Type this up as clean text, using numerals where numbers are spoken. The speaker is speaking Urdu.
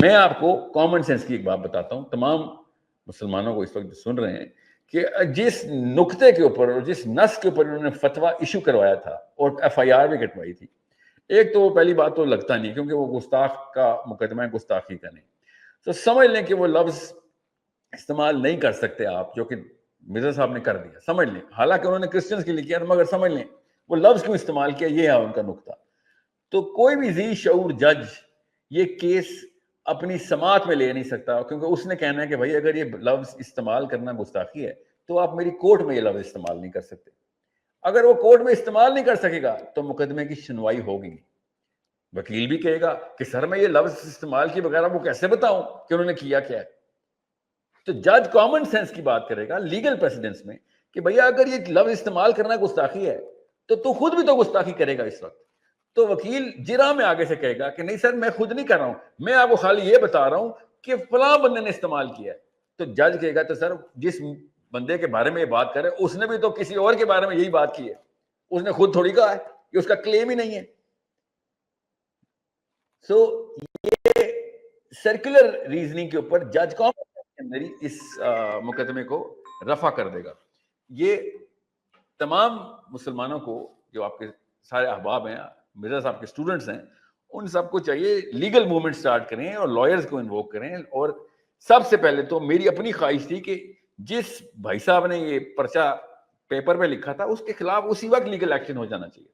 میں آپ کو کامن سینس کی ایک بات بتاتا ہوں، تمام مسلمانوں کو اس وقت سن رہے ہیں، کہ جس نقطے کے اوپر اور جس نص کے اوپر انہوں نے فتویٰ ایشو کروایا تھا اور FIR بھی کٹوائی تھی، ایک تو پہلی بات تو لگتا نہیں کیونکہ وہ گستاخ کا مقدمہ ہے، گستاخی کا نہیں، تو سمجھ لیں کہ وہ لفظ استعمال نہیں کر سکتے آپ، جو کہ مرزا صاحب نے کر دیا، سمجھ لیں، حالانکہ انہوں نے کرسچنز کے لیے کیا، مگر سمجھ لیں وہ لفظ کیوں استعمال کیا، یہ ہے ان کا نقطہ۔ تو کوئی بھی ذی شعور جج یہ کیس اپنی سماعت میں لے نہیں سکتا، کیونکہ اس نے کہنا ہے کہ بھائی اگر یہ لفظ استعمال کرنا گستاخی ہے تو آپ میری کورٹ میں یہ لفظ استعمال نہیں کر سکتے۔ اگر وہ کورٹ میں استعمال نہیں کر سکے گا تو مقدمے کی سنوائی ہوگی، وکیل بھی کہے گا کہ سر میں یہ لفظ استعمال کی بغیر وہ کیسے بتاؤں کہ انہوں نے کیا کیا ہے۔ تو جج کامن سینس کی بات کرے گا لیگل پریسیڈنس میں کہ بھیا اگر یہ لفظ استعمال کرنا گستاخی ہے تو خود بھی تو گستاخی کرے گا اس وقت۔ تو وکیل جرا میں آگے سے کہے گا کہ نہیں سر میں خود نہیں کر رہا ہوں، میں آپ کو خالی یہ بتا رہا ہوں کہ فلاں بندے نے استعمال کیا ہے۔ تو جج کہے گا تو سر جس بندے کے بارے میں یہ بات کرے اس نے بھی تو کسی اور کے بارے میں یہی بات کی ہے، اس نے خود تھوڑی کہا ہے، یہ اس کا کلیم ہی نہیں ہے۔ سو یہ سرکولر ریزننگ کے اوپر جج کامن کے اندر ہی اس مقدمے کو رفع کر دے گا۔ یہ تمام مسلمانوں کو جو آپ کے سارے احباب ہیں، مرزا صاحب کے اسٹوڈنٹس ہیں، ان سب کو چاہیے لیگل موومنٹ سٹارٹ کریں اور لائرز کو انووک کریں۔ اور سب سے پہلے تو میری اپنی خواہش تھی کہ جس بھائی صاحب نے یہ پرچہ پیپر پہ لکھا تھا اس کے خلاف اسی وقت لیگل ایکشن ہو جانا چاہیے۔